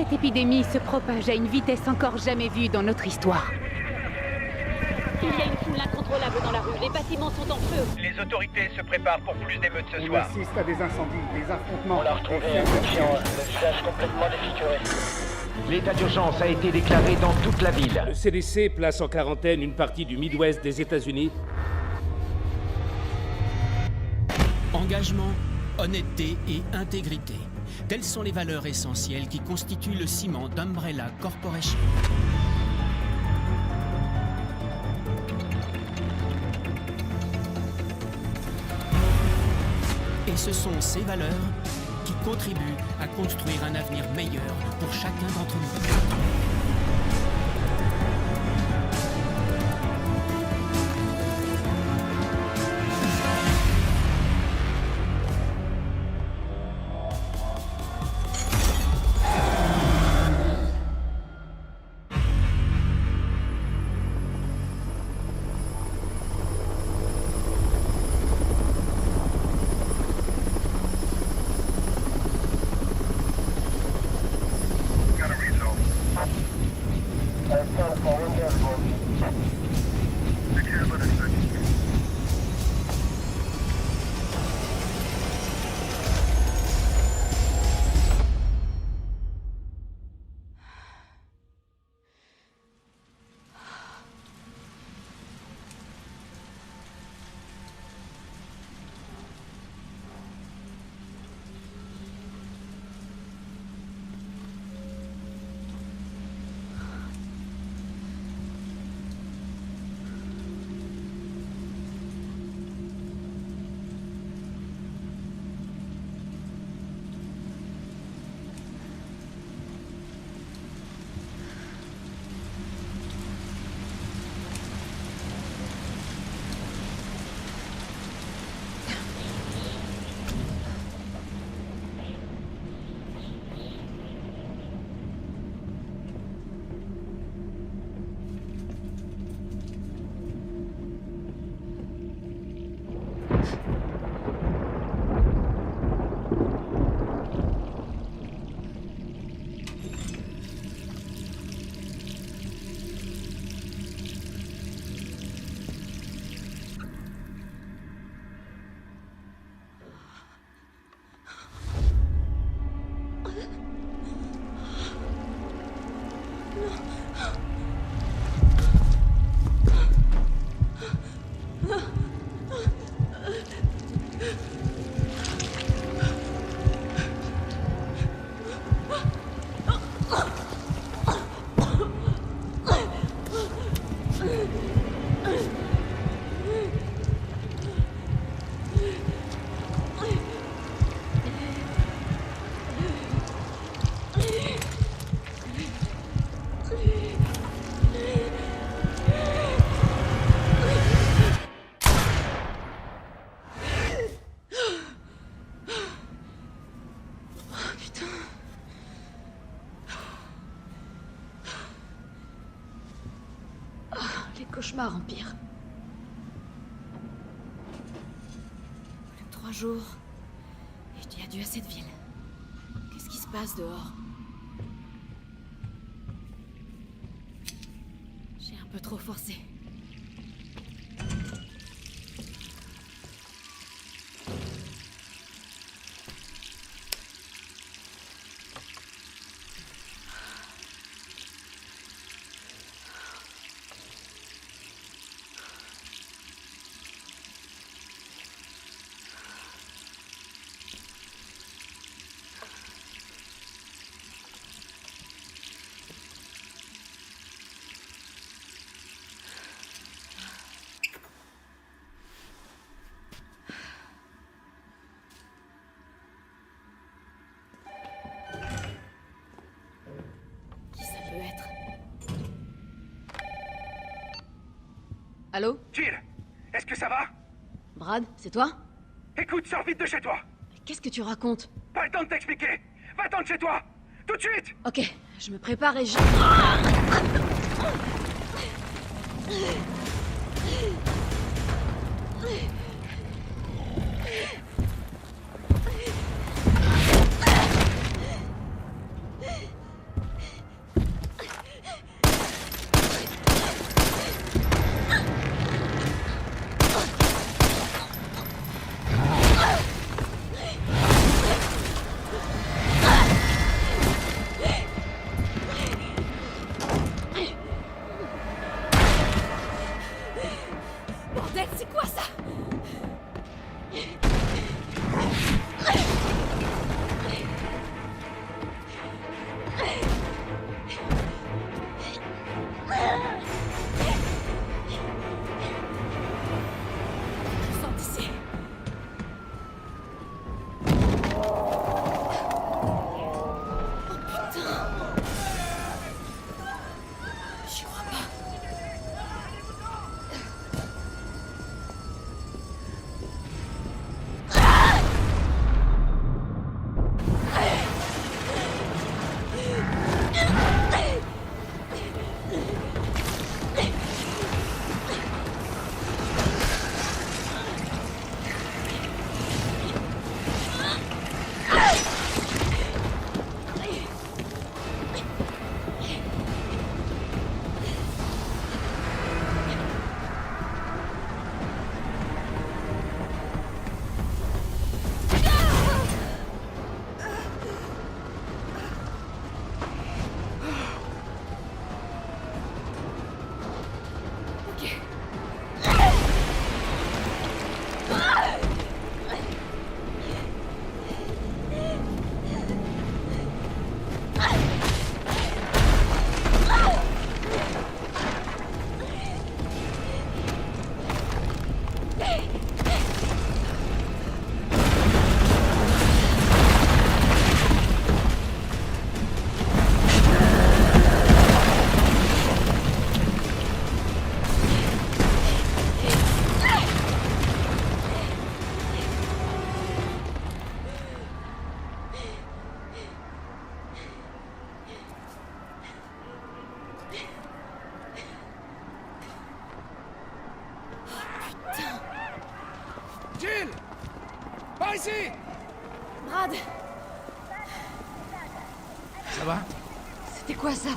Cette épidémie se propage à une vitesse encore jamais vue dans notre histoire. Il y a une foule incontrôlable dans la rue. Les bâtiments sont en feu. Les autorités se préparent pour plus d'émeutes ce soir. On assiste à des incendies, des affrontements. On l'a retrouvé inconscient, le visage complètement défiguré. L'état d'urgence a été déclaré dans toute la ville. Le CDC place en quarantaine une partie du Midwest des États-Unis. Engagement, honnêteté et intégrité. Telles sont les valeurs essentielles qui constituent le ciment d'Umbrella Corporation. Et ce sont ces valeurs qui contribuent à construire un avenir meilleur pour chacun d'entre nous. Cauchemar empire. Plus que 3 jours. Et je dis adieu à cette ville. Qu'est-ce qui se passe dehors? J'ai un peu trop forcé. Allô? Jill, est-ce que ça va? Brad, c'est toi? Écoute, sors vite de chez toi. Qu'est-ce que tu racontes? Pas le temps de t'expliquer. Va-t'en de chez toi. Tout de suite. Ok, je me prépare et je... Bordel, c'est quoi ça? Sors d'ici. Oh putain! J'y crois pas. Jill! Par ici! Brad, Ça va? c'était quoi ça?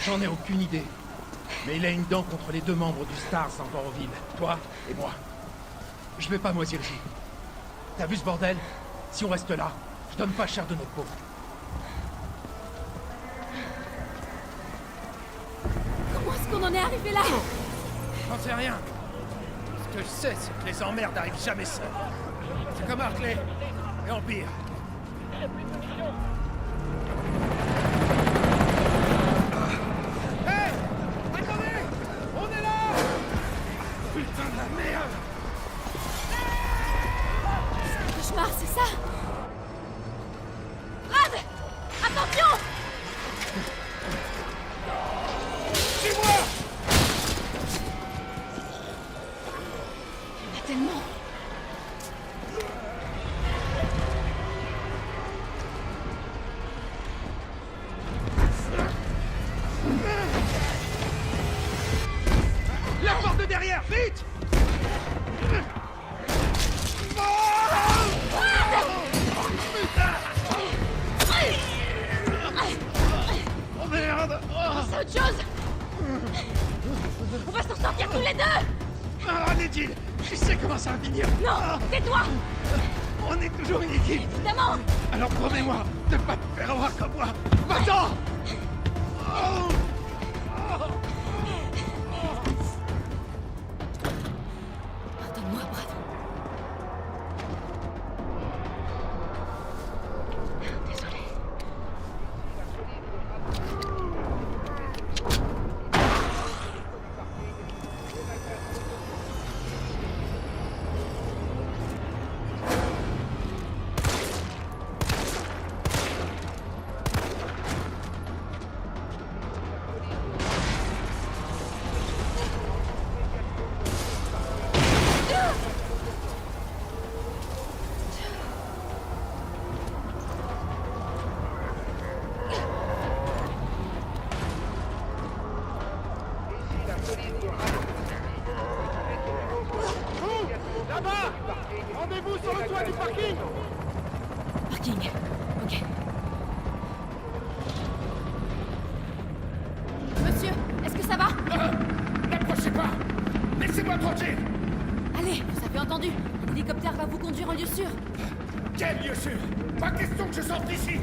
J'en ai aucune idée. Mais il a une dent contre les 2 membres du Stars encore en ville. Toi et moi. Je vais pas moisir ici. T'as vu ce bordel? Si on reste là, je donne pas cher de notre peau. Comment est-ce qu'on en est arrivé là? J'en sais rien. Ce que je sais, c'est que les emmerdes n'arrivent jamais seuls. C'est comme Hartley et Empire. Hé! Attendez! On est là! Putain de la merde! Cauchemar, c'est ça? Brad! Attention! Suis-moi! Il y en a tellement. La porte de derrière, vite! Oh merde! C'est autre chose! On va s'en sortir tous les deux! Ah, Nedil! Je sais comment ça va finir! Non! Tais-toi! On est toujours une équipe! Évidemment! Alors promets-moi de pas te faire avoir comme moi! Maintenant! Oh. Pardonne-moi, Brad. Désolé. Là-bas! Rendez-vous sur le toit du parking! Parking. Ok. Monsieur, est-ce que ça va? N'approchez pas! Laissez-moi tranquille! Allez, vous avez entendu. L'hélicoptère va vous conduire en lieu sûr. Quel lieu sûr! Pas question que je sorte d'ici!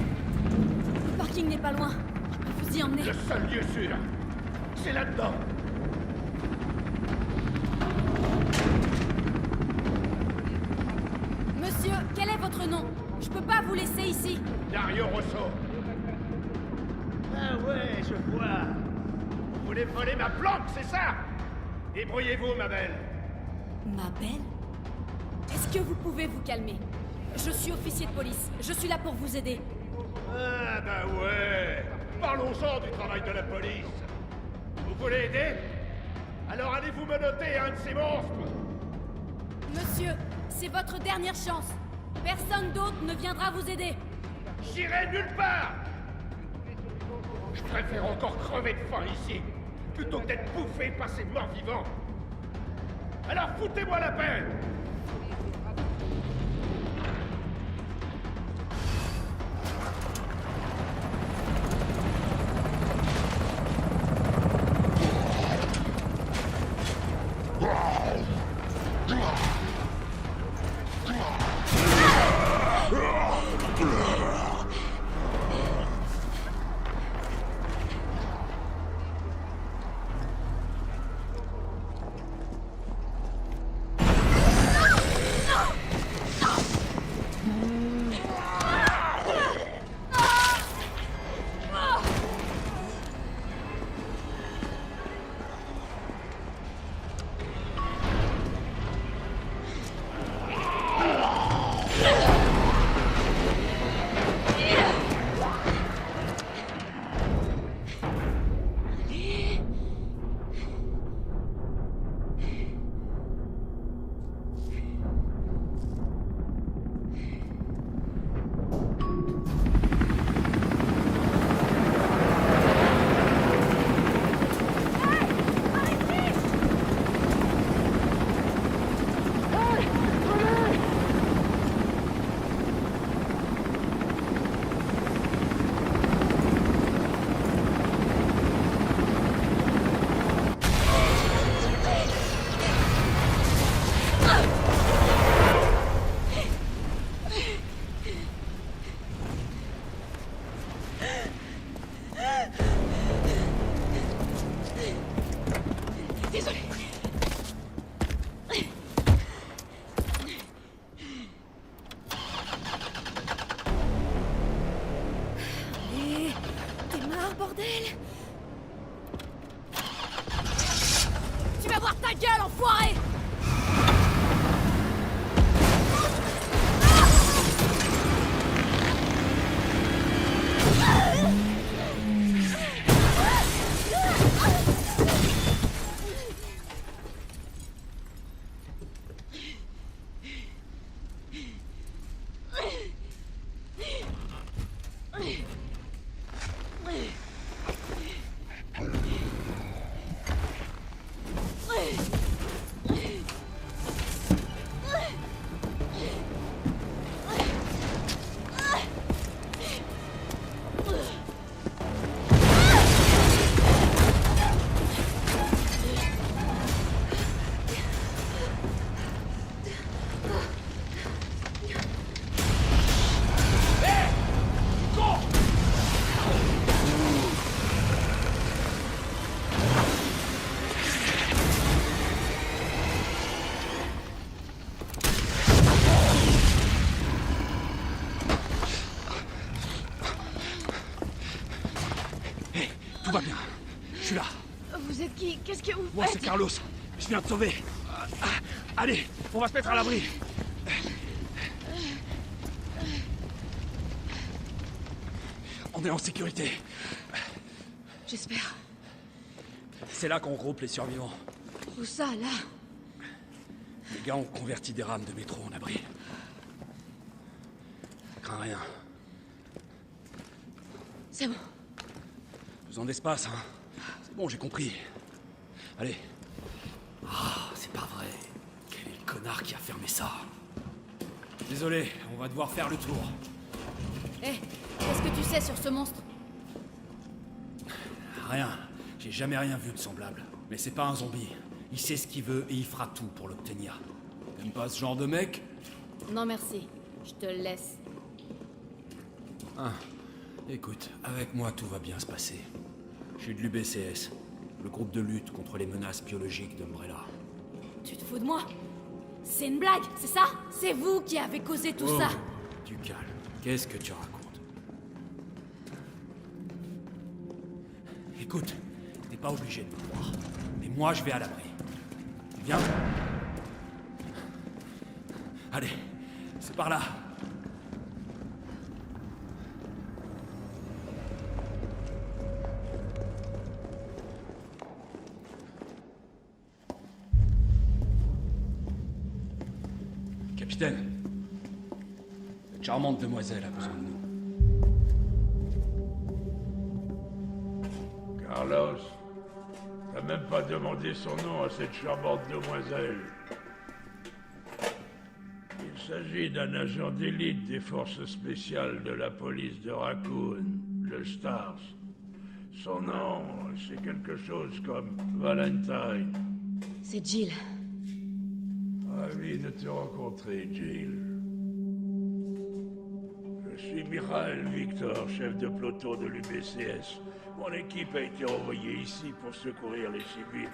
Le parking n'est pas loin. Je peux vous y emmener. Le seul lieu sûr, c'est là-dedans! votre nom. Je peux pas vous laisser ici. Dario Rosso. Ah ouais, je vois. Vous voulez voler ma planque, c'est ça? Débrouillez-vous, ma belle. Ma belle? Est-ce que vous pouvez vous calmer? Je suis officier de police. Je suis là pour vous aider. Ah bah ouais. Parlons-en du travail de la police. Vous voulez aider? Alors allez-vous menotter un de ces monstres? Monsieur, c'est votre dernière chance. Personne d'autre ne viendra vous aider. J'irai nulle part. Je préfère encore crever de faim ici, plutôt que d'être bouffé par ces morts-vivants. Alors foutez-moi la paix. Bordel! Tu vas voir ta gueule, enfoiré! Tout va bien. Je suis là. Vous êtes qui? Qu'est-ce que vous faites? Moi, c'est Carlos. Je viens te sauver. Allez, on va se mettre à l'abri. On est en sécurité. J'espère. C'est là qu'on regroupe les survivants. Où ça, là? Les gars ont converti des rames de métro en abri. Crains rien. C'est bon. Besoin d'espace, hein. C'est bon, j'ai compris. Allez. Ah, c'est pas vrai. Quel est le connard qui a fermé ça? Désolé, on va devoir faire le tour. Hé, qu'est-ce que tu sais sur ce monstre? Rien. J'ai jamais rien vu de semblable. Mais c'est pas un zombie. Il sait ce qu'il veut et il fera tout pour l'obtenir. T'aimes pas ce genre de mec? Non merci, je te le laisse. Ah. Écoute, avec moi tout va bien se passer. Je suis de l'UBCS, le groupe de lutte contre les menaces biologiques d'Umbrella. Tu te fous de moi? C'est une blague, c'est ça? C'est vous qui avez causé tout ça? Du calme. Qu'est-ce que tu racontes? Écoute, t'es pas obligé de me croire. Mais moi, je vais à l'abri. Viens. Allez, c'est par là. Capitaine, cette charmante demoiselle a besoin de nous. Carlos, t'as même pas demandé son nom à cette charmante demoiselle. Il s'agit d'un agent d'élite des forces spéciales de la police de Raccoon, le Stars. Son nom, c'est quelque chose comme Valentine. C'est Jill. Ravi de te rencontrer, Jill. Je suis Mikhail Victor, chef de peloton de l'UBCS. Mon équipe a été envoyée ici pour secourir les civils.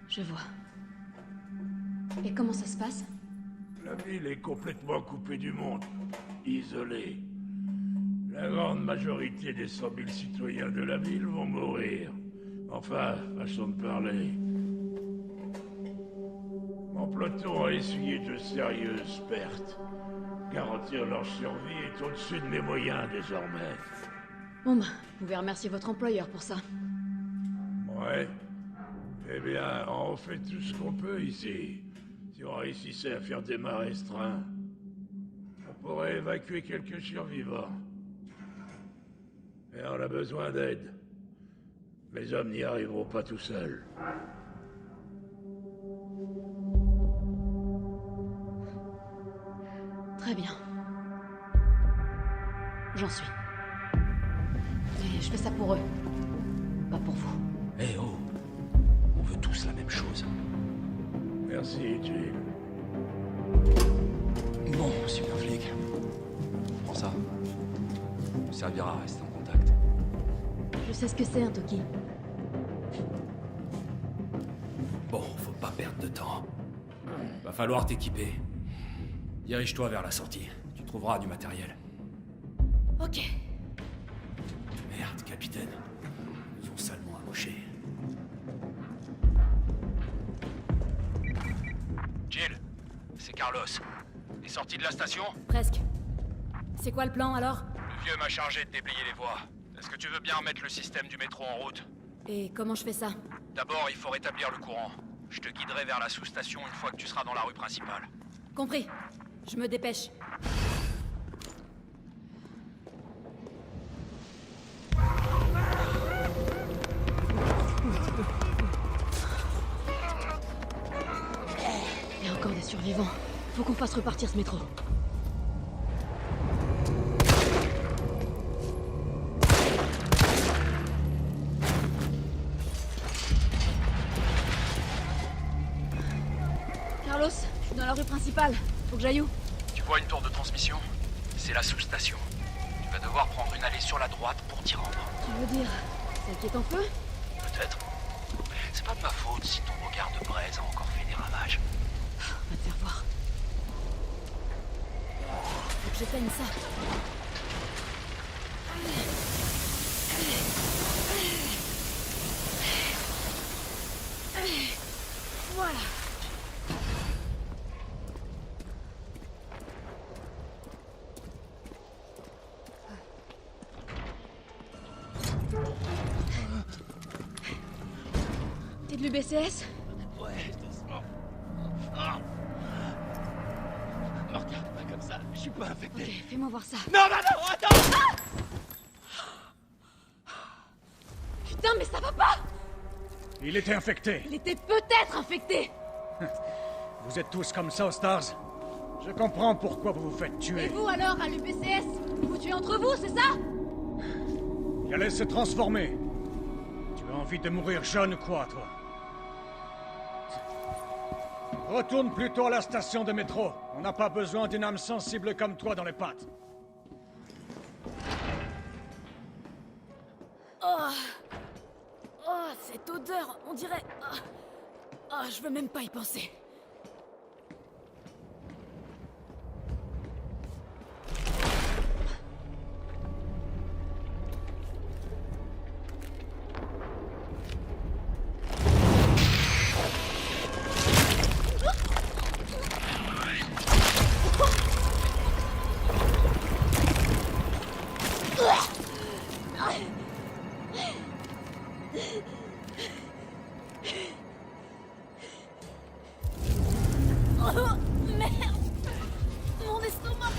Je vois. Et comment ça se passe? La ville est complètement coupée du monde, isolée. La grande majorité des 100 000 citoyens de la ville vont mourir. Enfin, façon de parler. Mon peloton a essuyé de sérieuses pertes. Garantir leur survie est au-dessus de mes moyens désormais. Bon bah, vous pouvez remercier votre employeur pour ça. Ouais. Eh bien, on fait tout ce qu'on peut ici. Si on réussissait à faire démarrer ce train, on pourrait évacuer quelques survivants. Mais on a besoin d'aide. Mes hommes n'y arriveront pas tout seuls. Très bien. J'en suis. Mais je fais ça pour eux. Pas pour vous. Eh oh, on veut tous la même chose. Merci, Jill. Bon, super flic. Prends ça. Ça servira à rester en contact. Je sais ce que c'est, un Toki. Bon, faut pas perdre de temps. Va falloir t'équiper. Dirige-toi vers la sortie. Tu trouveras du matériel. Ok. Merde, capitaine. Ils ont salement amoché. Jill, c'est Carlos. T'es sorti de la station? Presque. C'est quoi le plan, alors? Le vieux m'a chargé de déblayer les voies. Est-ce que tu veux bien remettre le système du métro en route? Et comment je fais ça? D'abord, il faut rétablir le courant. Je te guiderai vers la sous-station une fois que tu seras dans la rue principale. Compris. Je me dépêche. Il y a encore des survivants. Faut qu'on fasse repartir ce métro. Carlos, je suis dans la rue principale. Faut que j'aille où? Tu vois une tour de transmission? C'est la sous-station. Tu vas devoir prendre une allée sur la droite pour t'y rendre. Tu veux dire celle qui est en feu? Peut-être. C'est pas de ma faute si ton regard de braise a encore fait des ravages. On va te faire voir. Faut que j'éteigne ça. Voilà. T'es de l'UBCS? Ouais, doucement. Ah. Me regarde pas comme ça, je suis pas infecté. Ok, fais-moi voir ça. Non, non, non, attends! Putain, mais ça va pas! Il était infecté. Il était peut-être infecté! Vous êtes tous comme ça aux Stars. Je comprends pourquoi vous vous faites Et tuer. vous alors, à l'UBCS? Vous tuez entre vous, c'est ça? Il allait se transformer. Tu as envie de mourir jeune ou quoi, toi? Retourne plutôt à la station de métro. On n'a pas besoin d'une âme sensible comme toi dans les pattes. Oh, oh, cette odeur, on dirait... Oh, je veux même pas y penser. Oh, merde! Mon estomac!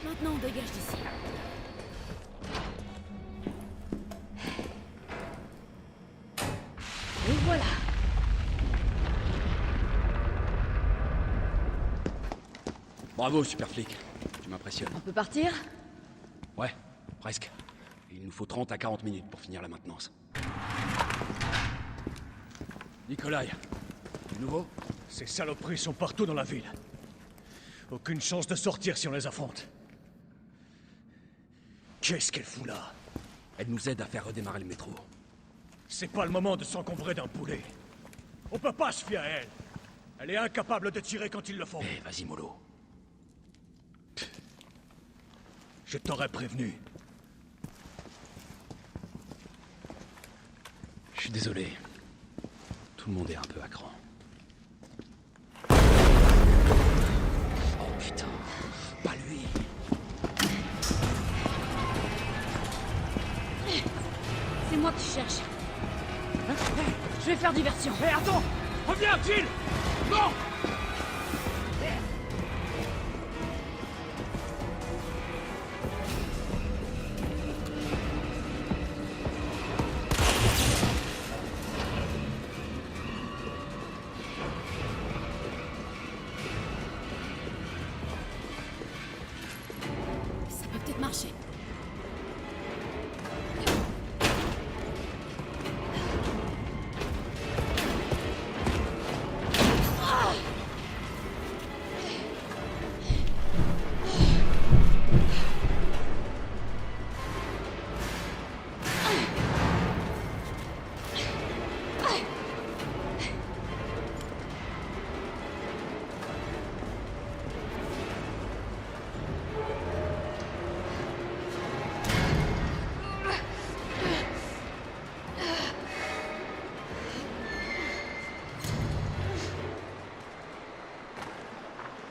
Maintenant, on dégage d'ici. Et voilà. Bravo, super flic. Tu m'impressionnes. On peut partir? Ouais, presque. Il nous faut 30 à 40 minutes pour finir la maintenance. Nikolai, du nouveau? Ces saloperies sont partout dans la ville. Aucune chance de sortir si on les affronte. Qu'est-ce qu'elle fout là? Elle nous aide à faire redémarrer le métro. C'est pas le moment de s'encombrer d'un poulet. On peut pas se fier à elle. Elle est incapable de tirer quand il le faut. Eh, vas-y, mollo. Je t'aurais prévenu. Je suis désolé. Tout le monde est un peu à cran. Oh putain, pas lui. C'est moi que tu cherches. Je vais faire diversion. Hé, attends! Reviens, Jill! Non! Ça peut peut-être marcher.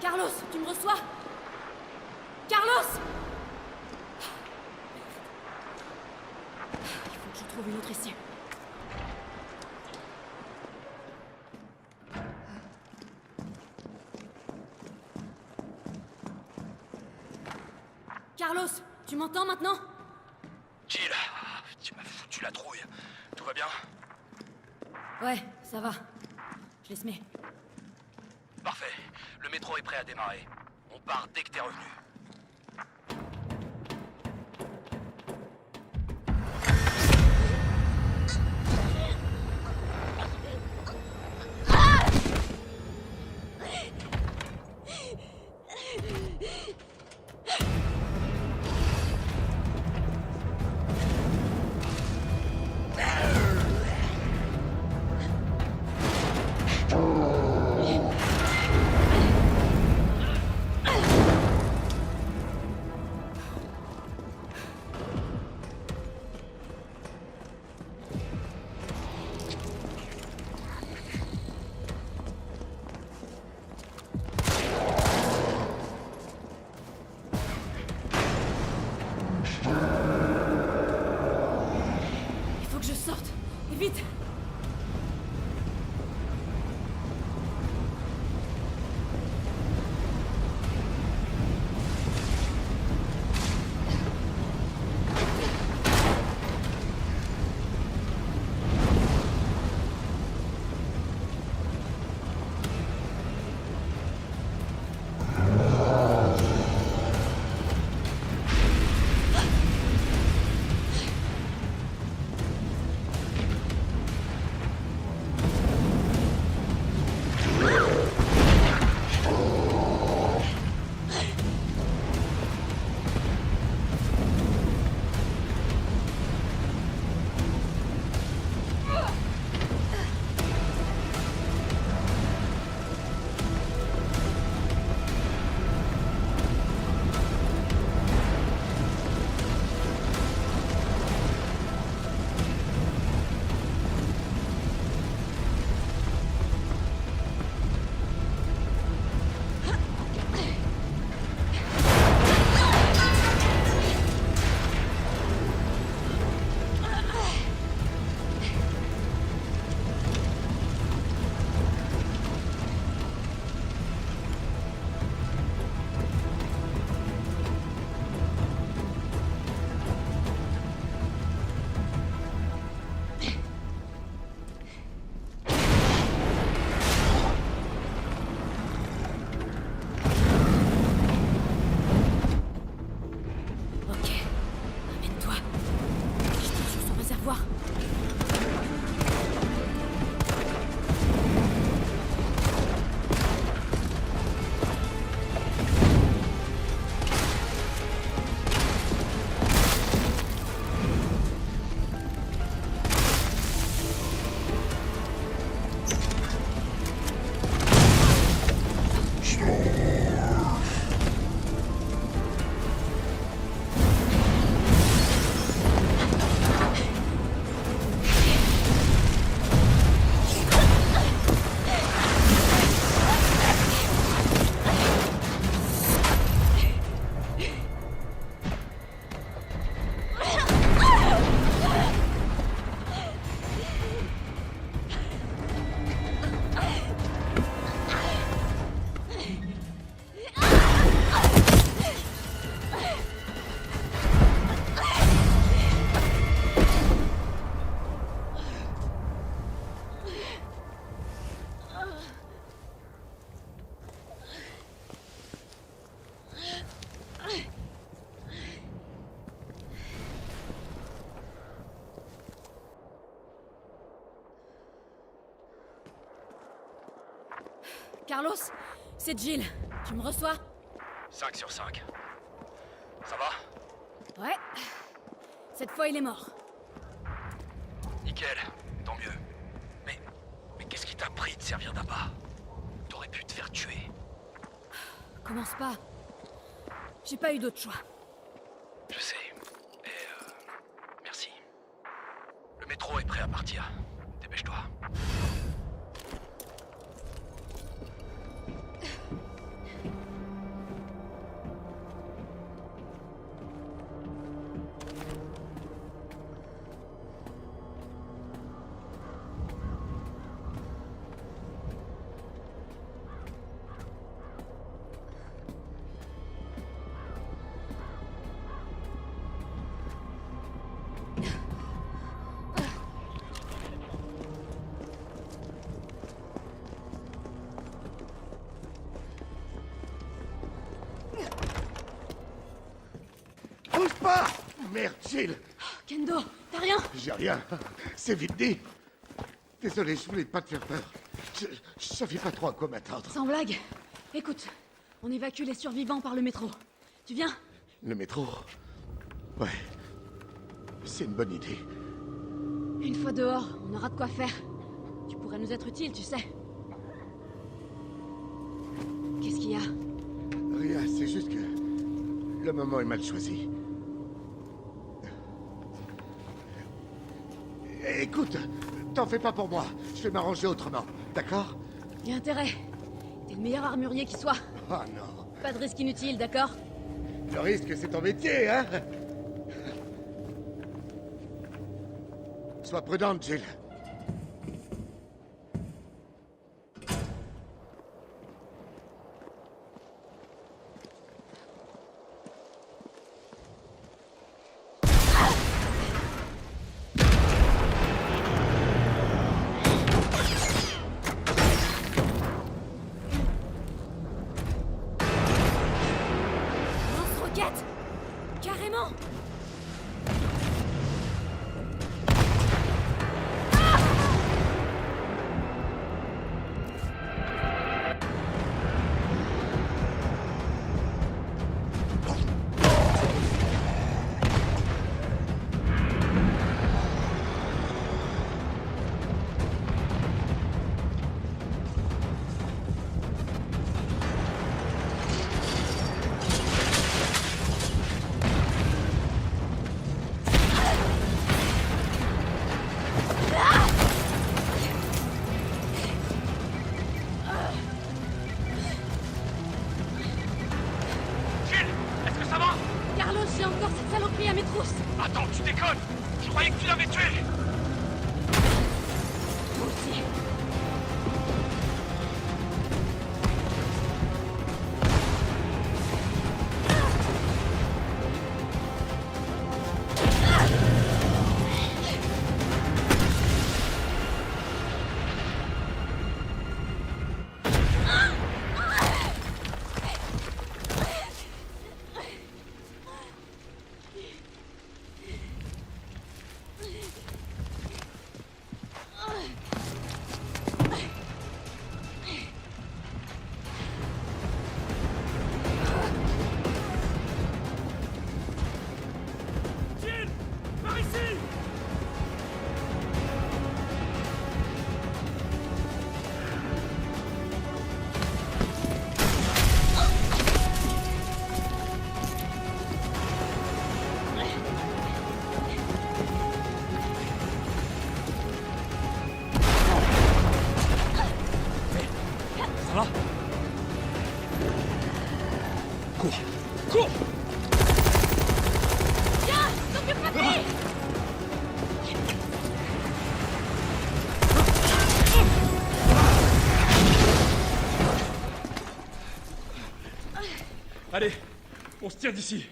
Carlos, tu me reçois? Carlos! Il faut que je trouve une autre issue. Carlos, tu m'entends maintenant? Jill, tu m'as foutu la trouille. Tout va bien? Ouais, ça va. Je laisse mets. Parfait. Le métro est prêt à démarrer. On part dès que t'es revenu. Carlos, c'est Jill. Tu me reçois? 5 sur 5. Ça va? Ouais. Cette fois, il est mort. Nickel, tant mieux. Mais qu'est-ce qui t'a pris de servir d'appât? T'aurais pu te faire tuer. Commence pas. J'ai pas eu d'autre choix. Je sais. Et merci. Le métro est prêt à partir. Dépêche-toi. Bouge pas! Merde, Jill! Kendo, t'as rien? J'ai rien. C'est vite dit. Désolé, je voulais pas te faire peur. Je savais pas trop à quoi m'attendre. Sans blague. Écoute, on évacue les survivants par le métro. Tu viens? Le métro? Ouais. C'est une bonne idée. Une fois dehors, on aura de quoi faire. Tu pourrais nous être utile, tu sais. Qu'est-ce qu'il y a? Rien, c'est juste que le moment est mal choisi. Écoute, t'en fais pas pour moi. Je vais m'arranger autrement, d'accord? Y a intérêt. T'es le meilleur armurier qui soit. Oh non. Pas de risque inutile, d'accord? Le risque, c'est ton métier, hein? Sois prudente, Jill. Lance-roquette! Carrément! Jill, est-ce que ça va? Carlos, j'ai encore cette saloperie à mes trousses! Attends, tu déconnes! Je croyais que tu l'avais tué! Moi aussi. Jill! Par ici! Ça va? Cours! Cours! Viens! T'occupe pas de lui! Allez, on se tire d'ici.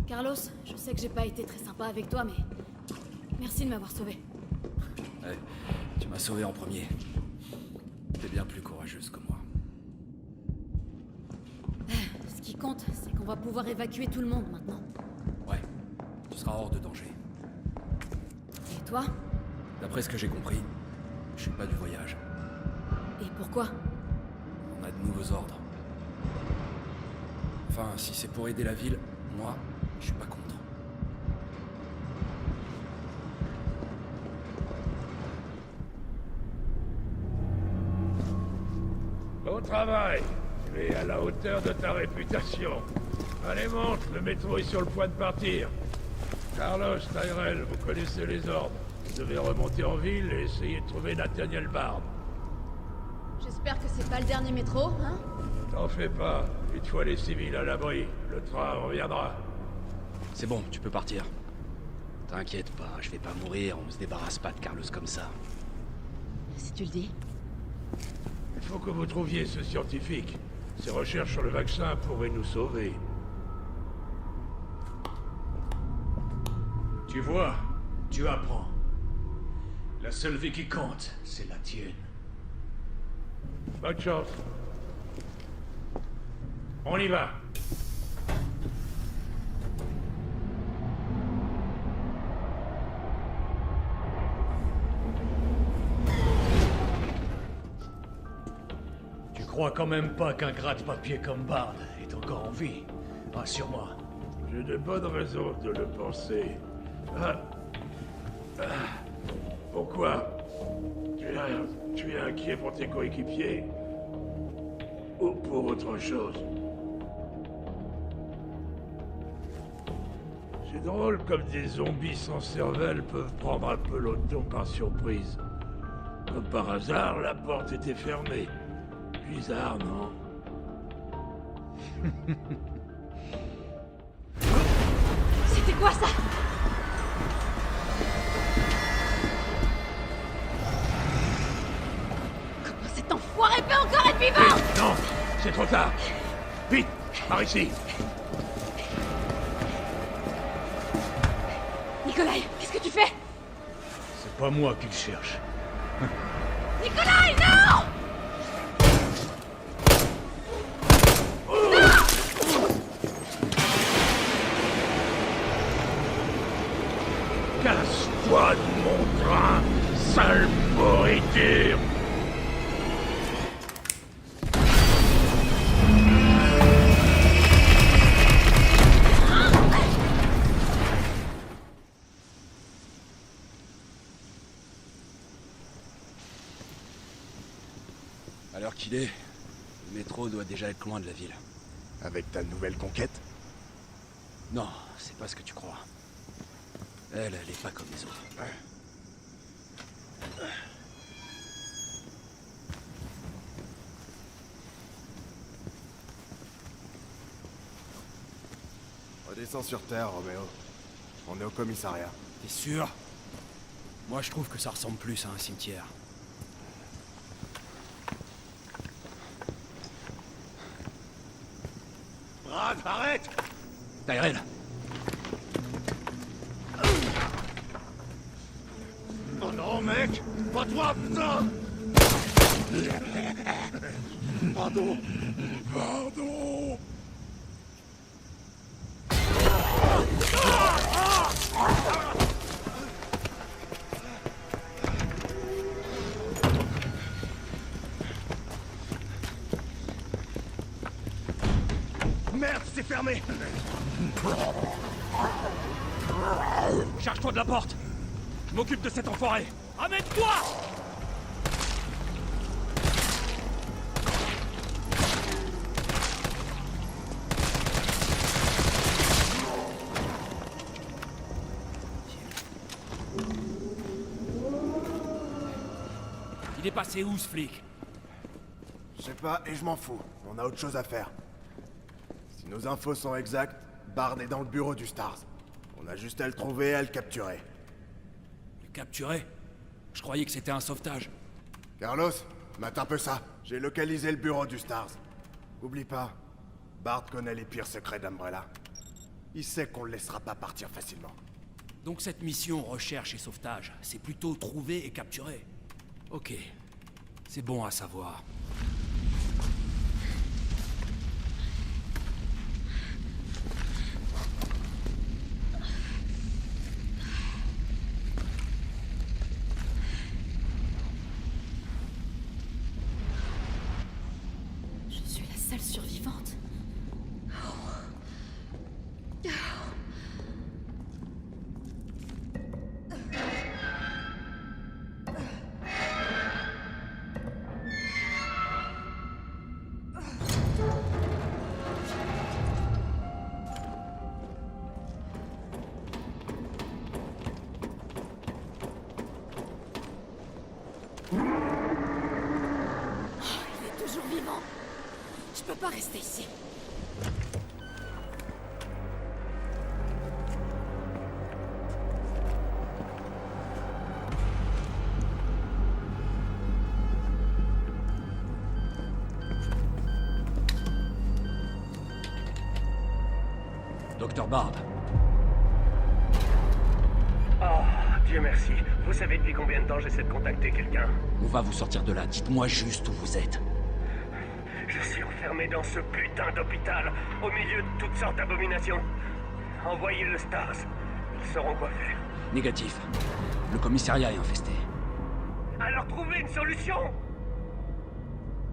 Carlos, je sais que j'ai pas été très sympa avec toi, mais... Merci de m'avoir sauvé. Ouais, tu m'as sauvé en premier. T'es bien plus courageuse que moi. Ce qui compte, c'est qu'on qu'on va pouvoir évacuer tout le monde maintenant. Ouais, tu seras hors de danger. Et toi? D'après ce que j'ai compris, je suis pas du voyage. Et pourquoi? On a de nouveaux ordres. Enfin, si c'est pour aider la ville, moi, je suis pas contre. Bon travail. Tu es à la hauteur de ta réputation. Allez, monte, le métro est sur le point de partir. Carlos, Tyrell, vous connaissez les ordres. Vous devez remonter en ville et essayer de trouver Nathaniel Bard. J'espère que c'est pas le dernier métro, hein? T'en fais pas. Une fois les civils à l'abri, le train reviendra. C'est bon, tu peux partir. T'inquiète pas, je vais pas mourir, on se débarrasse pas de Carlos comme ça. Si tu le dis. Il faut que vous trouviez ce scientifique. Ses recherches sur le vaccin pourraient nous sauver. Tu vois, tu apprends. La seule vie qui compte, c'est la tienne. Bonne chance. On y va. Tu crois quand même pas qu'un gratte-papier comme Bard est encore en vie? Rassure-moi. J'ai de bonnes raisons de le penser. Pourquoi? Tu es inquiet pour tes coéquipiers? Ou pour autre chose? C'est drôle comme des zombies sans cervelle peuvent prendre un peloton par surprise. Comme par hasard, la porte était fermée. Bizarre, non? C'était quoi ça? Comment cet enfoiré peut encore être vivant? Vite, non! C'est trop tard! Vite! Par ici! Nikolai, qu'est-ce que tu fais? C'est pas moi qui le cherche. Nikolai, non! Casse-toi de mon train, sale pourriture! À l'heure qu'il est, le métro doit déjà être loin de la ville. Avec ta nouvelle conquête? Non, c'est pas ce que tu crois. Elle est pas comme les autres. Redescends sur Terre, Roméo. On est au commissariat. T'es sûr? Moi, je trouve que ça ressemble plus à un cimetière. Brad, arrête! Tyrell! Oh non, mec! Pas toi, putain! Pardon! Pardon! Merde, c'est fermé! Charge-toi de la porte! Je m'occupe de cet enfoiré! Amène-toi! Il est passé où, ce flic? Je sais pas, et je m'en fous. On a autre chose à faire. Si nos infos sont exactes, Bard est dans le bureau du Stars. On a juste à le trouver et à le capturer. Le capturer? Je croyais que c'était un sauvetage. Carlos, mate un peu ça. J'ai localisé le bureau du Stars. Oublie pas, Bard connaît les pires secrets d'Umbrella. Il sait qu'on le laissera pas partir facilement. Donc cette mission recherche et sauvetage, c'est plutôt trouver et capturer. Ok, c'est bon à savoir. Je peux pas rester ici. Docteur Bard. Oh, Dieu merci. Vous savez depuis combien de temps j'essaie de contacter quelqu'un? On va vous sortir de là. Dites-moi juste où vous êtes. Je suis enfermé dans ce putain d'hôpital, au milieu de toutes sortes d'abominations. Envoyez le Stars. Ils sauront quoi faire. Négatif. Le commissariat est infesté. Alors trouvez une solution!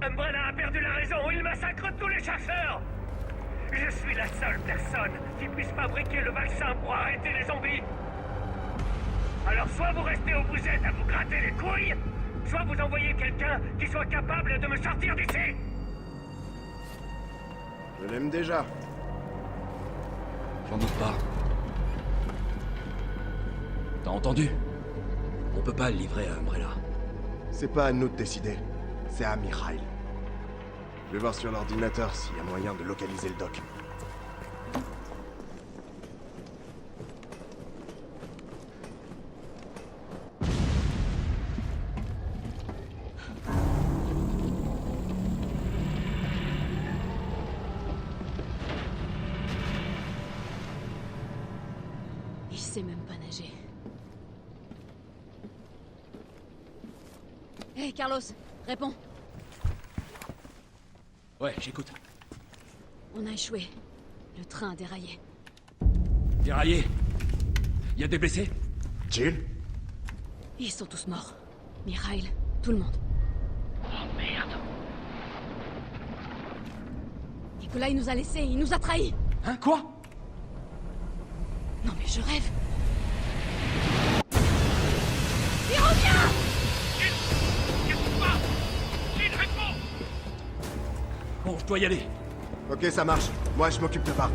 Umbrella a perdu la raison, il massacre tous les chasseurs! Je suis la seule personne qui puisse fabriquer le vaccin pour arrêter les zombies! Alors soit vous restez où vous êtes à vous gratter les couilles, soit vous envoyez quelqu'un qui soit capable de me sortir d'ici! Je l'aime déjà. J'en doute pas. T'as entendu? On peut pas le livrer à Umbrella. C'est pas à nous de décider. C'est à Mikhail. Je vais voir sur l'ordinateur s'il y a moyen de localiser le doc. Il sait même pas nager. Hé, Carlos, réponds. Ouais, j'écoute. On a échoué. Le train a déraillé. Déraillé? Y a des blessés? Jill? Ils sont tous morts. Mikhail, tout le monde. Oh merde. Nikolai nous a laissés, il nous a trahis. Hein, quoi? Non mais je rêve. Il revient! Bon, je dois y aller. Ok, ça marche. Moi, je m'occupe de Bart.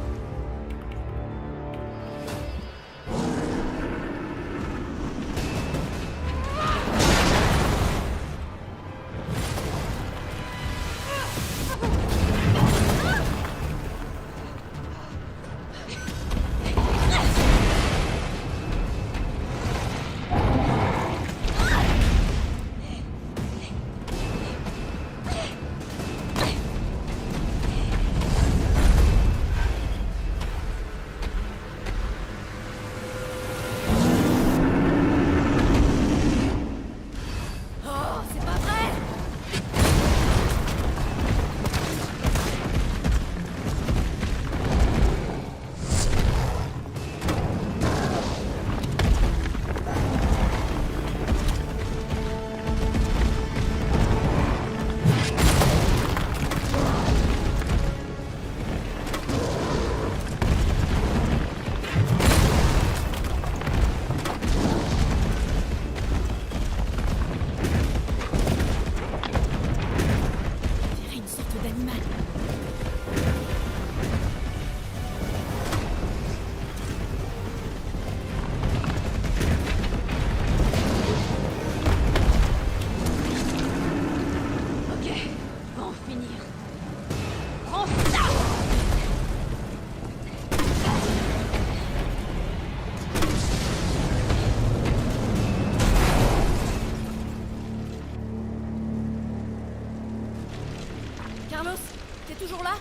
T'es toujours là?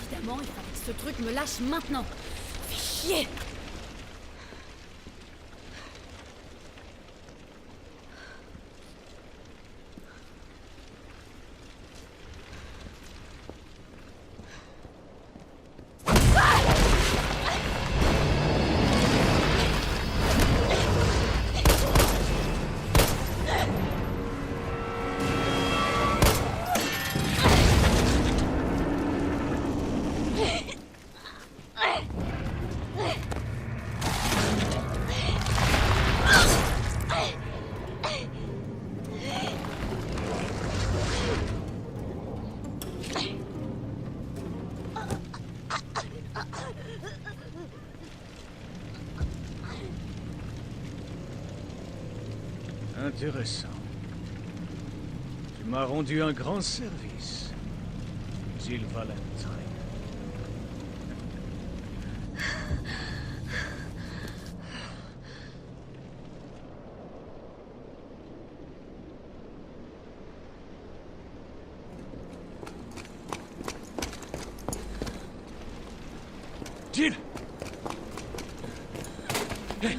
Évidemment, il fallait que ce truc me lâche maintenant. Fais chier! Intéressant. Tu m'a rendu un grand service, Jill Valentine. Jill! Hé!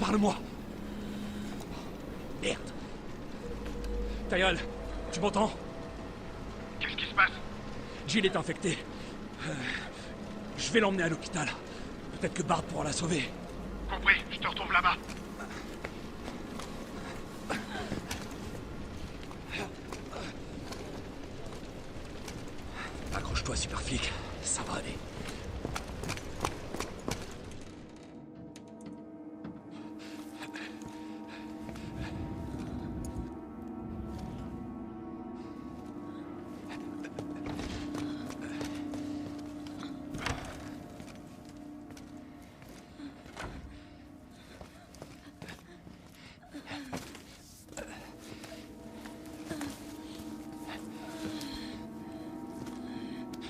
Parle-moi! Merde! Tyrell, tu m'entends? Qu'est-ce qui se passe? Jill est infectée. Je vais l'emmener à l'hôpital. Peut-être que Bard pourra la sauver. Compris, je te retrouve là-bas. Accroche-toi, super flic. Ça va aller.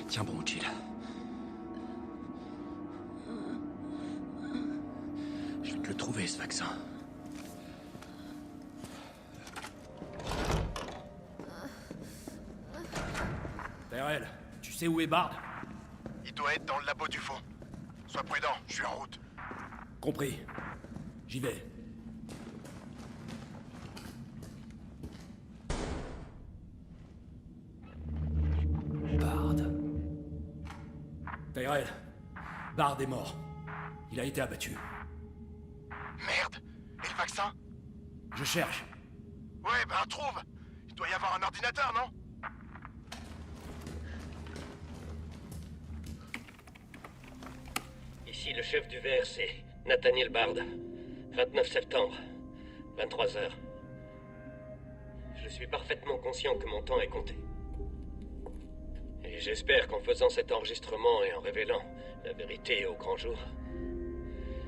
Tiens bon, Jill. Je vais te le trouver, ce vaccin. Tyrell, tu sais où est Bard? Il doit être dans le labo du fond. Sois prudent, je suis en route. Compris. J'y vais. Bard. Tyrell, Bard est mort. Il a été abattu. Merde. Et le vaccin? Je cherche. Ouais, ben trouve. Il doit y avoir un ordinateur, non? Ici le chef du VRC, Nathaniel Bard. 29 septembre, 23h. Je suis parfaitement conscient que mon temps est compté. Et j'espère qu'en faisant cet enregistrement et en révélant la vérité au grand jour,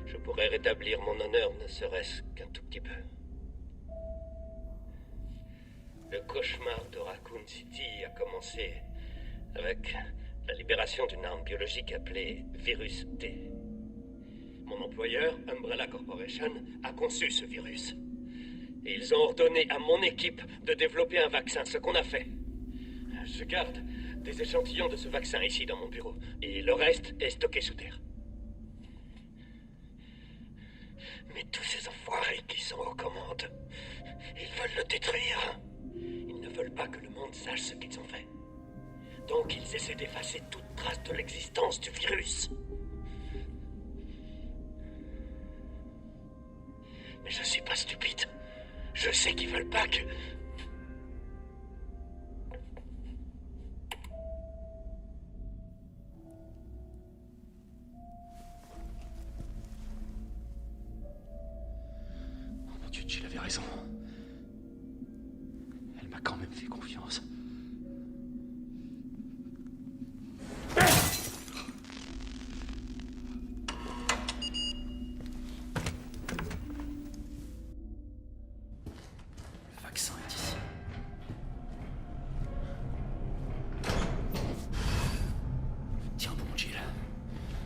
je pourrai rétablir mon honneur ne serait-ce qu'un tout petit peu. Le cauchemar de Raccoon City a commencé avec la libération d'une arme biologique appelée Virus T. Mon employeur, Umbrella Corporation, a conçu ce virus. Et ils ont ordonné à mon équipe de développer un vaccin, ce qu'on a fait. Je garde des échantillons de ce vaccin ici dans mon bureau, et le reste est stocké sous terre. Mais tous ces enfoirés qui sont aux commandes, ils veulent le détruire. Ils ne veulent pas que le monde sache ce qu'ils ont fait. Donc ils essaient d'effacer toute trace de l'existence du virus. Mais je suis pas stupide. Je sais qu'ils veulent pas que... Oh mon Dieu, Jill avait raison. Elle m'a quand même fait confiance. Le vaccin est ici. Tiens bon, Jill.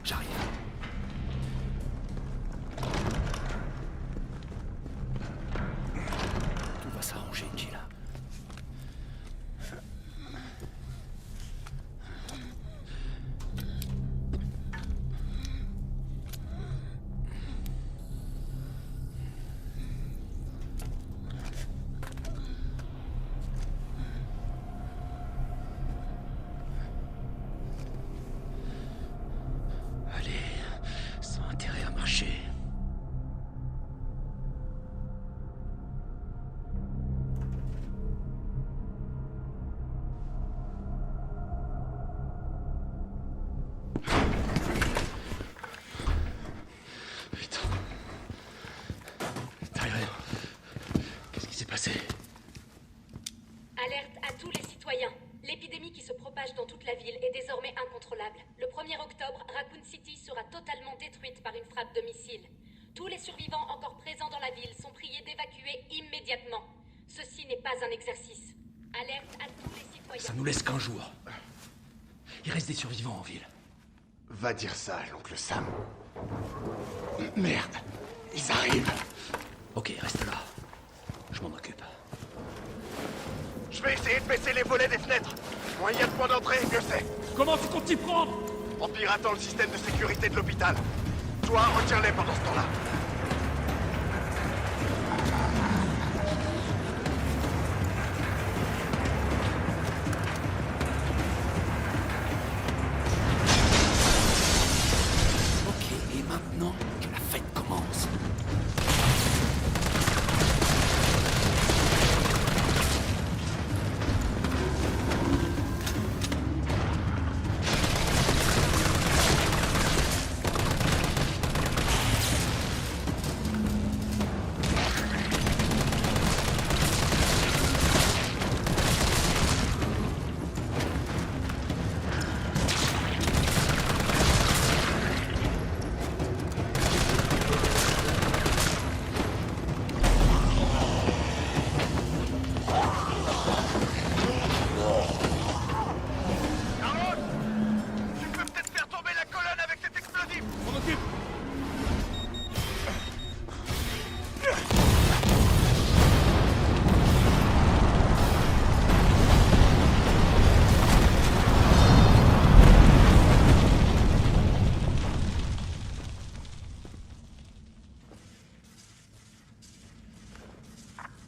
J'arrive. Tout va s'arranger, Jill. Allez, sans intérêt à marcher. Putain. Tyrell, qu'est-ce qui s'est passé? Alerte à tous les citoyens. L'épidémie qui se propage dans toute la ville est désormais incontrôlable. Le 1er octobre, Raccoon City sera totalement détruite par une frappe de missile. Tous les survivants encore présents dans la ville sont priés d'évacuer immédiatement. Ceci n'est pas un exercice. Alerte à tous les citoyens. Ça nous laisse qu'un jour. Il reste des survivants en ville. Va dire ça à l'oncle Sam. Merde, ils arrivent. Ok, reste là. Je m'en occupe. Je vais essayer de baisser les volets des fenêtres. Moins il y a de points d'entrée, mieux c'est. Comment tu comptes t'y prendre? En piratant le système de sécurité de l'hôpital. Toi, retiens-les pendant ce temps-là. Ok, et maintenant que la fête commence.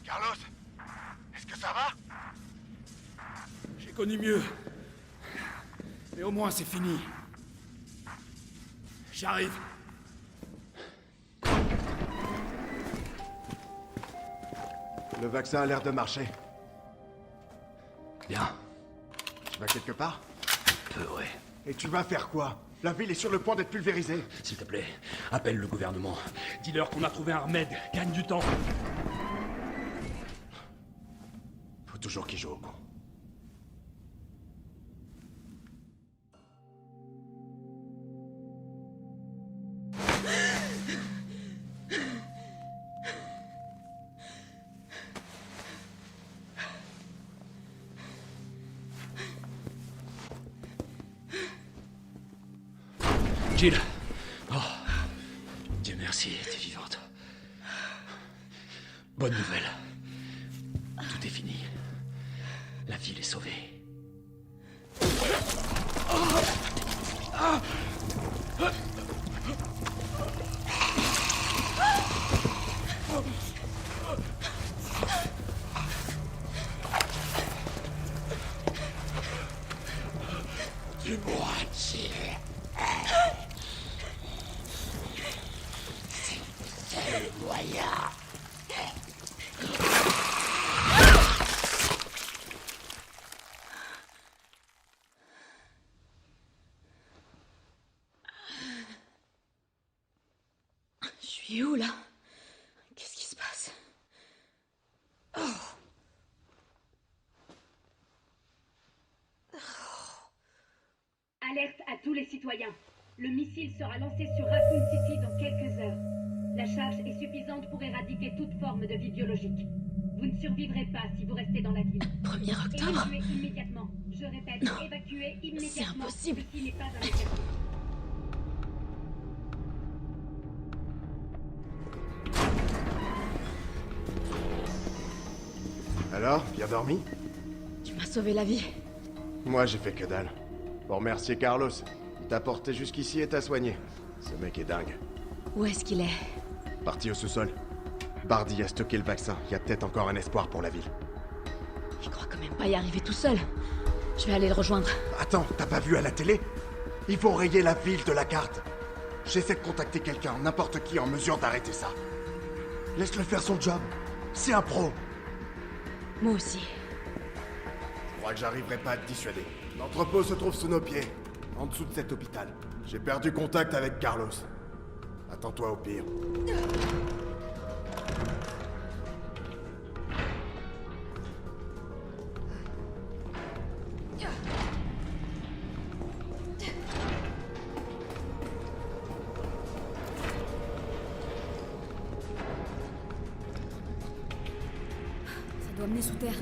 Carlos, est-ce que ça va? J'ai connu mieux. Mais au moins c'est fini. J'arrive. Le vaccin a l'air de marcher. Bien. Tu vas quelque part? Peu, ouais. Et tu vas faire quoi? La ville est sur le point d'être pulvérisée. S'il te plaît, appelle le gouvernement. Dis-leur qu'on a trouvé un remède. Gagne du temps. Faut toujours qu'ils jouent au con. Jill. Oh. Dieu merci, t'es vivante. Bonne nouvelle. Tout est fini. La ville est sauvée. Dis-moi, Jill. C'est le moyen. Je suis où, là? Qu'est-ce qui se passe? Oh. Alerte à tous les citoyens. Le missile sera lancé sur Raccoon City dans quelques heures. La charge est suffisante pour éradiquer toute forme de vie biologique. Vous ne survivrez pas si vous restez dans la ville. 1er octobre? Évacuez immédiatement. Je répète, évacuez immédiatement. C'est impossible. Ceci n'est pas un exercice. Alors, bien dormi? Tu m'as sauvé la vie. Moi, j'ai fait que dalle. Pour remercier Carlos. Il t'a porté jusqu'ici et t'a soigné. Ce mec est dingue. Où est-ce qu'il est? Parti au sous-sol. Bardi a stocké le vaccin. Il y a peut-être encore un espoir pour la ville. Il croit quand même pas y arriver tout seul. Je vais aller le rejoindre. Attends, t'as pas vu à la télé? Il faut rayer la ville de la carte. J'essaie de contacter quelqu'un, n'importe qui en mesure d'arrêter ça. Laisse-le faire son job. C'est un pro. Moi aussi. Je crois que j'arriverai pas à te dissuader. L'entrepôt se trouve sous nos pieds, en dessous de cet hôpital. J'ai perdu contact avec Carlos. Attends-toi au pire. Ça doit mener sous terre.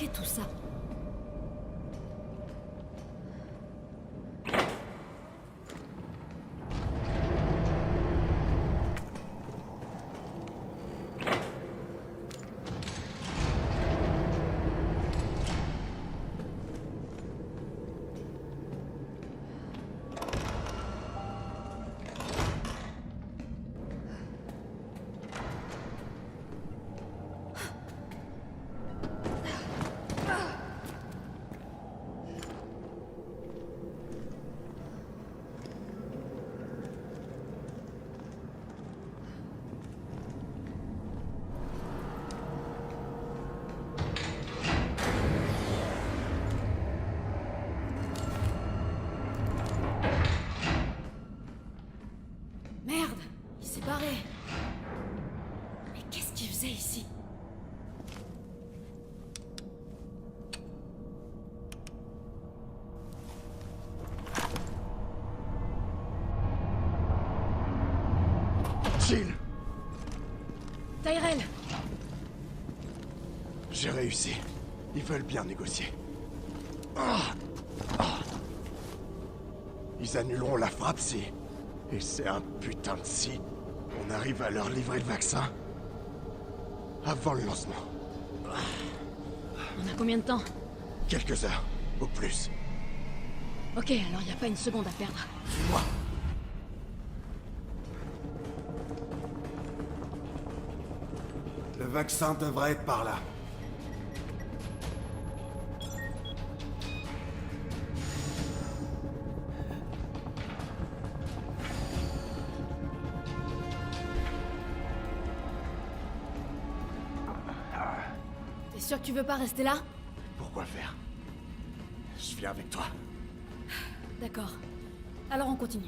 qu'est tout ça? Merde, il s'est barré. Mais qu'est-ce qu'il faisait ici? Jill! Tyrell! J'ai réussi. Ils veulent bien négocier. Ils annuleront la frappe si... Et c'est un putain de si... On arrive à leur livrer le vaccin... Avant le lancement. On a combien de temps? Quelques heures, au plus. Ok, alors y a pas une seconde à perdre. Suis-moi. Le vaccin devrait être par là. T'es sûr que tu veux pas rester là? Pourquoi faire? Je viens avec toi. D'accord. Alors on continue.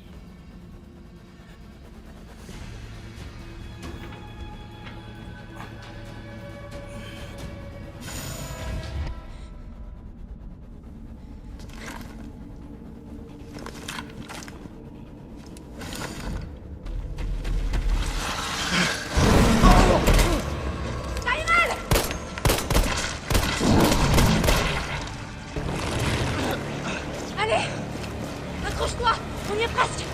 Allez! Accroche-toi! On y est presque!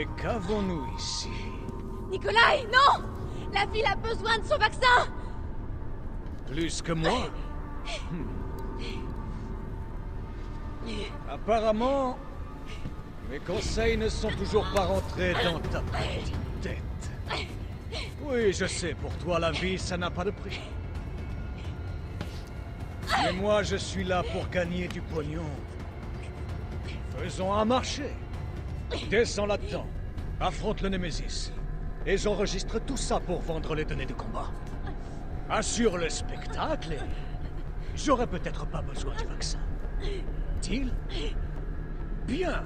Et qu'avons-nous ici? Nikolai, non! La ville a besoin de son vaccin! Plus que moi? Apparemment, mes conseils ne sont toujours pas rentrés dans ta petite tête. Oui, je sais, pour toi, la vie, ça n'a pas de prix. Mais moi, je suis là pour gagner du pognon. Faisons un marché. Descends là-dedans. Affronte le Némésis. Et j'enregistre tout ça pour vendre les données de combat. Assure le spectacle et... j'aurai peut-être pas besoin du vaccin. Deal? Bien.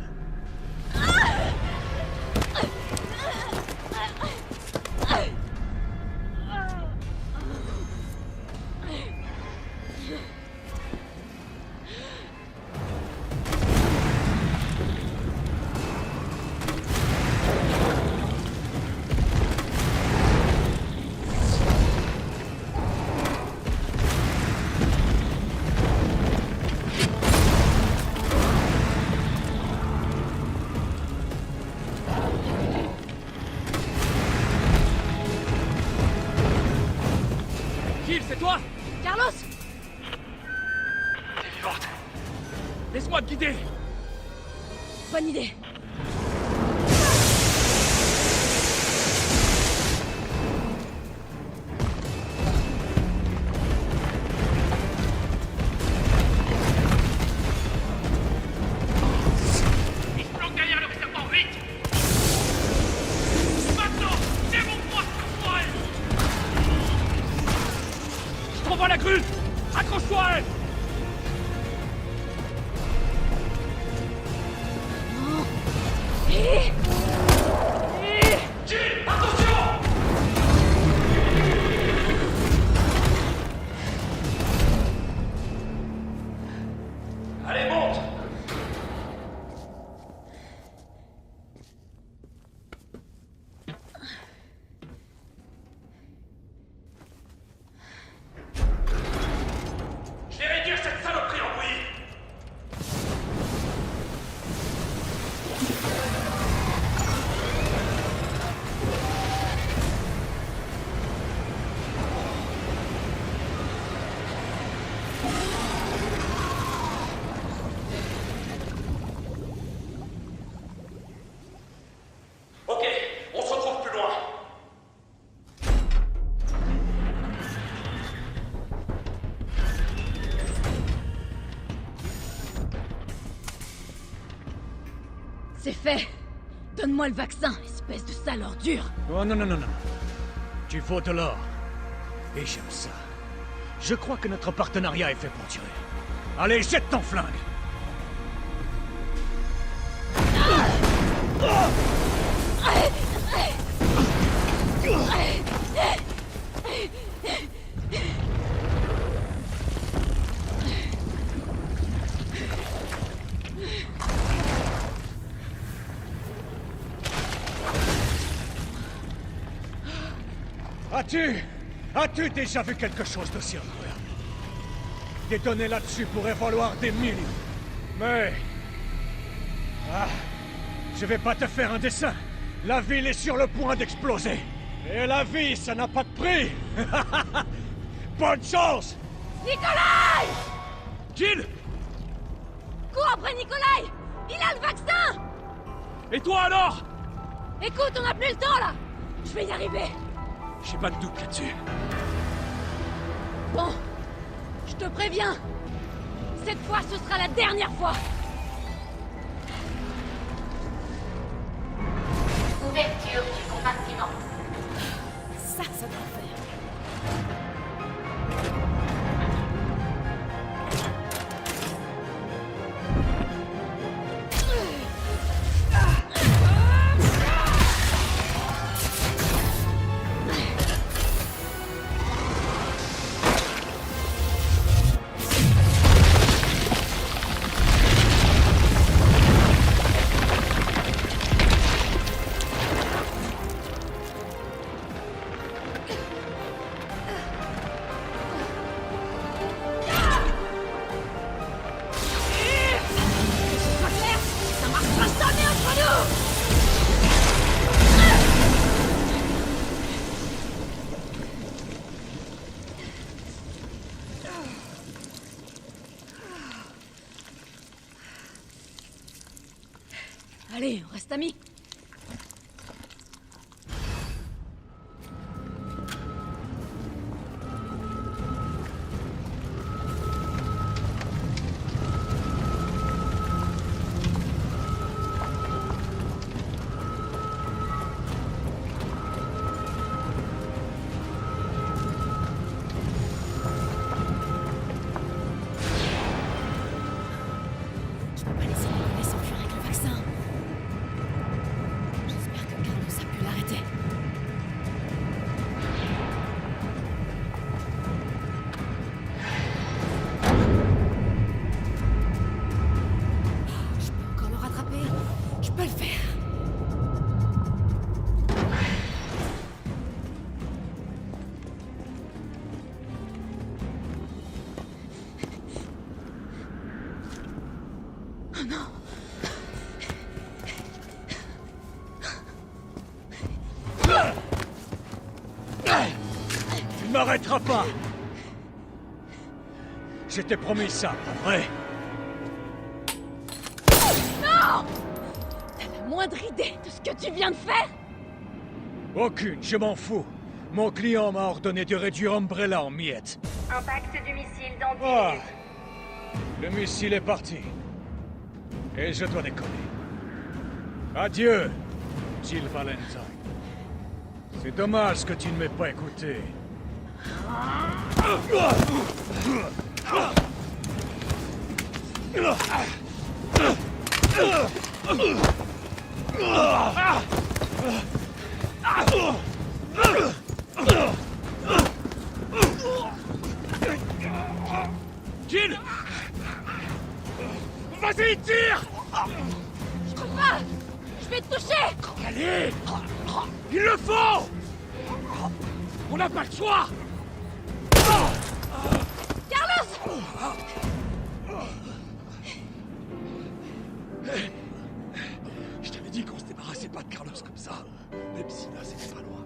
Jill, c'est toi? Carlos! T'es vivante. Laisse-moi te guider. Bonne idée. Il se planque derrière le réservoir, vite! Maintenant, c'est mon poids sur toi! Je t'envoie la grue. Accroche-toi à elle. Jill, attention! Allez, monte. Je vais réduire cette saloperie en bouillie! Ok, on se retrouve plus loin. C'est fait. Donne-moi le vaccin, espèce de sale ordure. Oh non, non, non, non. Tu vaux de l'or. Et j'aime ça. Je crois que notre partenariat est fait pour durer. Allez, jette ton flingue. As-tu déjà vu quelque chose d'aussi incroyable? Des données là-dessus pourraient valoir des millions. Mais... ah, je vais pas te faire un dessin. La ville est sur le point d'exploser. Et la vie, ça n'a pas de prix. Bonne chance! Nikolai! Jill! Cours après Nikolai! Il a le vaccin! Et toi alors? Écoute, on n'a plus le temps là! Je vais y arriver! J'ai pas de doute là-dessus. Bon, je te préviens. Cette fois, ce sera la dernière fois. Ouverture du compartiment. Ça doit faire. Allez, on reste amis. Tu ne m'arrêteras pas! Je t'ai promis ça, pas vrai? Non! T'as la moindre idée de ce que tu viens de faire? Aucune, je m'en fous. Mon client m'a ordonné de réduire Umbrella en miettes. Impact du missile dans 10 Ah! minutes. Le missile est parti. Et je dois décoller. Adieu, Jill Valentine. C'est dommage que tu ne m'aies pas écouté. Jill! Vas-y, tire! Je peux pas! Je vais te toucher! Allez! Il le faut! On n'a pas le choix! Carlos! Je t'avais dit qu'on se débarrassait pas de Carlos comme ça. Même si là, c'était pas loin.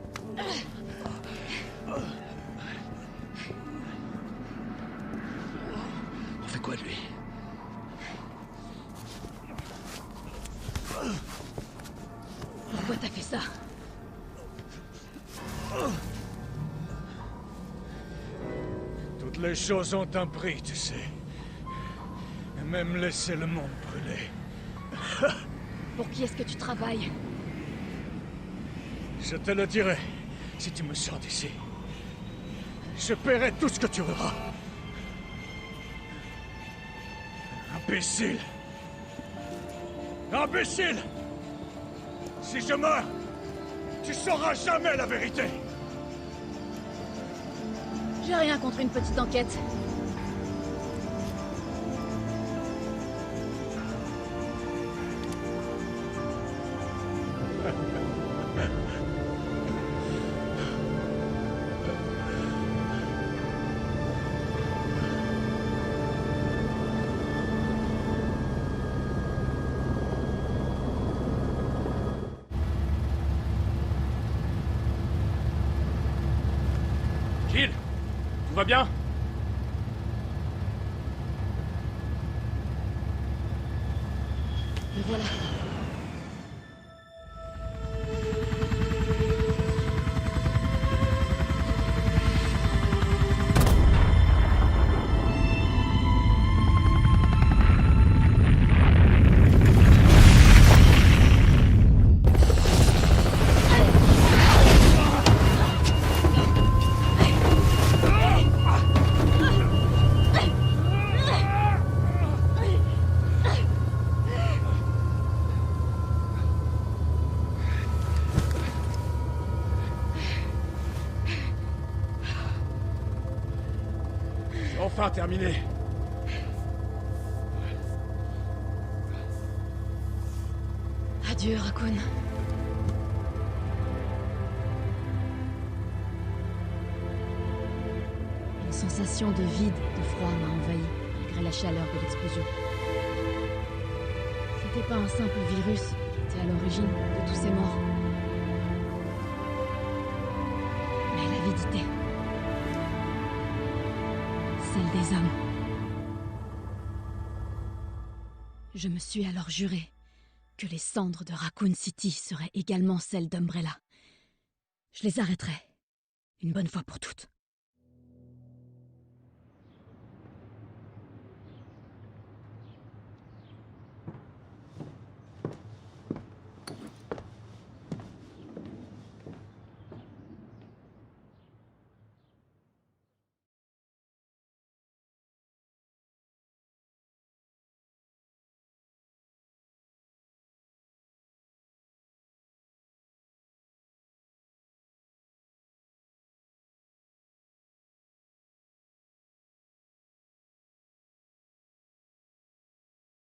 On fait quoi de lui? Pourquoi t'as fait ça? Toutes les choses ont un prix, tu sais. Et même laisser le monde brûler. Pour qui est-ce que tu travailles? Je te le dirai, si tu me sors d'ici. Je paierai tout ce que tu voudras. Imbécile! Imbécile! Si je meurs, tu sauras jamais la vérité! J'ai rien contre une petite enquête. Jill! Tout va bien? Me voilà. Enfin terminé. Adieu, Raccoon. Une sensation de vide, de froid m'a envahi, malgré la chaleur de l'explosion. C'était pas un simple virus qui était à l'origine de tous ces morts. Mais l'avidité. Celle des hommes. Je me suis alors juré que les cendres de Raccoon City seraient également celles d'Umbrella. Je les arrêterai, une bonne fois pour toutes.